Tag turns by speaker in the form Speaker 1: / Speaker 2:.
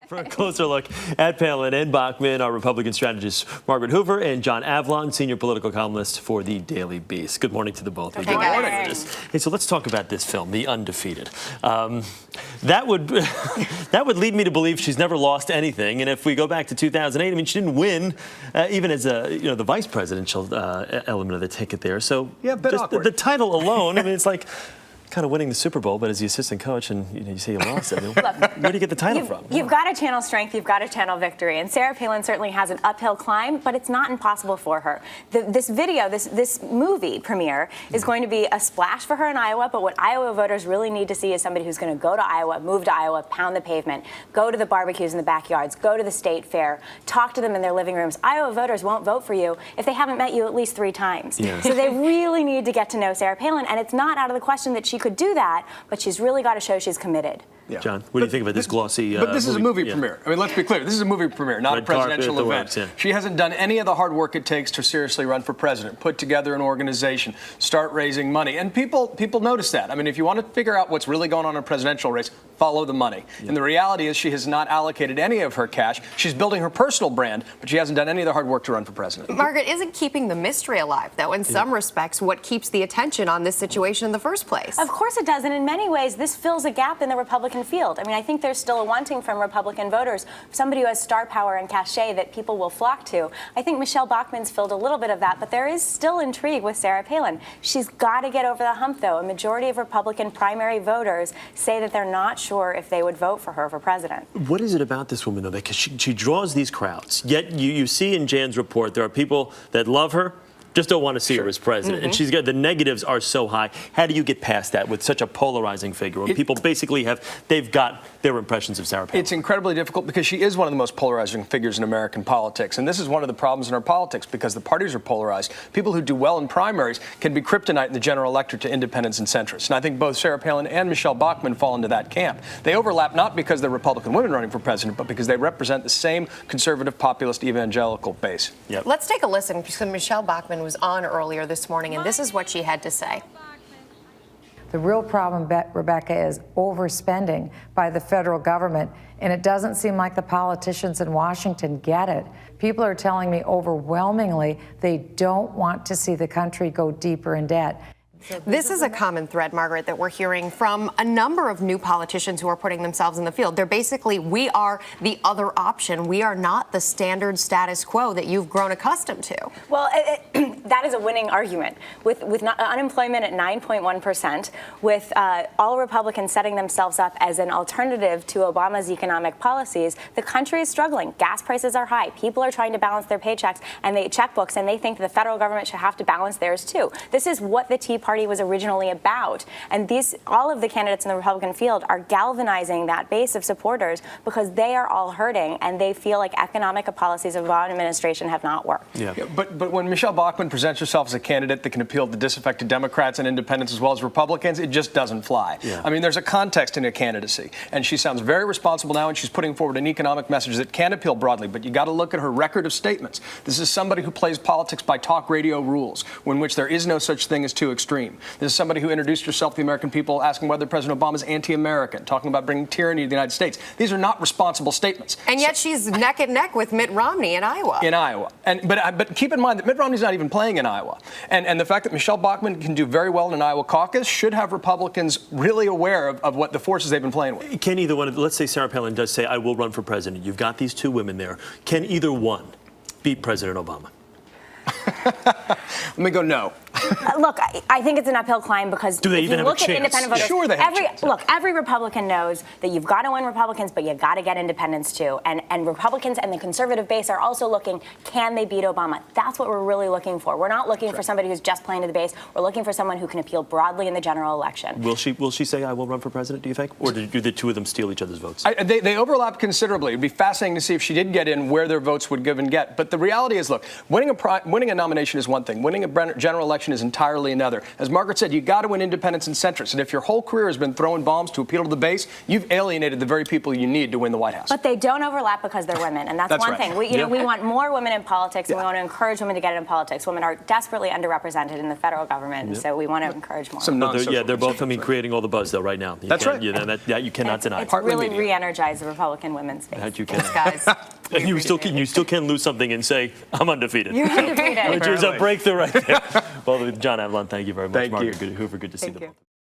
Speaker 1: For a closer look at Palin and Bachmann, our Republican strategists Margaret Hoover and John Avlon, senior political columnist for the Daily Beast. Good morning to the both of you.
Speaker 2: Good morning.
Speaker 1: Hey, so let's talk about this film, The Undefeated. That would lead me to believe she's never lost anything. And if we go back to 2008, I mean, she didn't win even as the vice presidential element of the ticket there. So
Speaker 2: yeah, just
Speaker 1: the title alone, I mean, it's like kind of winning the Super Bowl, but as the assistant coach, and you say you lost it. I mean, where do you get the title from?
Speaker 3: You've got to channel strength. You've got to channel victory. And Sarah Palin certainly has an uphill climb, but it's not impossible for her. This movie premiere is going to be a splash for her in Iowa. But what Iowa voters really need to see is somebody who's going to go to Iowa, move to Iowa, pound the pavement, go to the barbecues in the backyards, go to the state fair, talk to them in their living rooms. Iowa voters won't vote for you if they haven't met you at least 3 times.
Speaker 1: Yeah.
Speaker 3: So they really need to get to know Sarah Palin, and it's not out of the question that she could do that, but she's really got to show she's committed.
Speaker 1: Yeah. John, what do you think about this glossy
Speaker 2: But this is a movie premiere. I mean, let's be clear. This is a movie premiere, not a presidential event. She hasn't done any of the hard work it takes to seriously run for president, put together an organization, start raising money. And people notice that. I mean, if you want to figure out what's really going on in a presidential race, follow the money. Yeah. And the reality is she has not allocated any of her cash. She's building her personal brand, but she hasn't done any of the hard work to run for president.
Speaker 4: Margaret, isn't keeping the mystery alive, though, in some respects, what keeps the attention on this situation in the first place?
Speaker 3: Of course it does, and in many ways, this fills a gap in the Republican field. I mean, I think there's still a wanting from Republican voters, somebody who has star power and cachet that people will flock to. I think Michelle Bachmann's filled a little bit of that, but there is still intrigue with Sarah Palin. She's got to get over the hump, though. A majority of Republican primary voters say that they're not sure if they would vote for her for president.
Speaker 1: What is it about this woman, though? Because she draws these crowds, yet you see in Jan's report there are people that love her, just don't want to see her as president. And she's got the negatives are so high. How do you get past that with such a polarizing figure when people basically they've got their impressions of Sarah Palin?
Speaker 2: It's incredibly difficult because she is one of the most polarizing figures in American politics. And this is one of the problems in our politics because the parties are polarized. People who do well in primaries can be kryptonite in the general electorate to independents and centrists. And I think both Sarah Palin and Michelle Bachmann fall into that camp. They overlap not because they're Republican women running for president, but because they represent the same conservative, populist, evangelical base.
Speaker 4: Yep. Let's take a listen because Michelle Bachmann was on earlier this morning, and this is what she had to say.
Speaker 5: The real problem, Rebecca, is overspending by the federal government, and it doesn't seem like the politicians in Washington get it. People are telling me overwhelmingly they don't want to see the country go deeper in debt.
Speaker 4: This is a common thread, Margaret, that we're hearing from a number of new politicians who are putting themselves in the field. They're basically, we are the other option. We are not the standard status quo that you've grown accustomed to.
Speaker 3: Well, that is a winning argument. With unemployment at 9.1%, with all Republicans setting themselves up as an alternative to Obama's economic policies, the country is struggling. Gas prices are high. People are trying to balance their paychecks and checkbooks, and they think the federal government should have to balance theirs too. This is what the Tea Party was originally about, and all of the candidates in the Republican field are galvanizing that base of supporters because they are all hurting and they feel like economic policies of the Obama administration have not worked.
Speaker 2: Yeah, but when Michelle Bachmann presents herself as a candidate that can appeal to disaffected Democrats and independents as well as Republicans, it just doesn't fly.
Speaker 1: Yeah.
Speaker 2: I mean, there's a context in a candidacy, and she sounds very responsible now, and she's putting forward an economic message that can appeal broadly, but you got to look at her record of statements. This is somebody who plays politics by talk radio rules, in which there is no such thing as too extreme. This is somebody who introduced herself to the American people asking whether President Obama is anti-American, talking about bringing tyranny to the United States. These are not responsible statements.
Speaker 4: And yet she's neck and neck with Mitt Romney in Iowa.
Speaker 2: In Iowa. But keep in mind that Mitt Romney's not even playing in Iowa. And the fact that Michelle Bachmann can do very well in an Iowa caucus should have Republicans really aware of what the forces they've been playing with.
Speaker 1: Can either one, let's say Sarah Palin does say, I will run for president. You've got these 2 women there. Can either one beat President Obama?
Speaker 2: Let me go no.
Speaker 3: Look, I think it's an uphill climb because
Speaker 1: do they
Speaker 3: if
Speaker 1: even
Speaker 3: you
Speaker 1: have
Speaker 3: look
Speaker 1: a chance?
Speaker 3: at independent voters,
Speaker 2: sure they have a chance.
Speaker 3: Look, every Republican knows that you've got to win Republicans, but you've got to get independents too. And Republicans and the conservative base are also looking, can they beat Obama? That's what we're really looking for. We're not looking for somebody who's just playing to the base. We're looking for someone who can appeal broadly in the general election.
Speaker 1: Will she say, I will run for president, do you think? Or do the 2 of them steal each other's votes?
Speaker 2: They overlap considerably. It'd be fascinating to see if she did get in where their votes would give and get. But the reality is, look, winning a nomination is one thing. Winning a general election is entirely another. As Margaret said, you got to win independents and centrists. And if your whole career has been throwing bombs to appeal to the base, you've alienated the very people you need to win the White House.
Speaker 3: But they don't overlap because they're women, and that's one
Speaker 2: right.
Speaker 3: thing. We want more women in politics, and we want to encourage women to get into politics. Women are desperately underrepresented in the federal government, so we want to encourage more.
Speaker 1: They're both, creating all the buzz, though, right now.
Speaker 2: That's right.
Speaker 1: That you cannot deny.
Speaker 3: It's really re-energized the Republican women's base.
Speaker 1: That you can.
Speaker 4: Guys.
Speaker 1: And you still can lose something and say, I'm undefeated.
Speaker 3: You're undefeated.
Speaker 1: Which is a breakthrough right there. Well, John Avlon, thank you very much.
Speaker 2: Thank
Speaker 1: Margaret
Speaker 2: you.
Speaker 1: Hoover, good to see
Speaker 3: Thank
Speaker 1: them.
Speaker 3: you.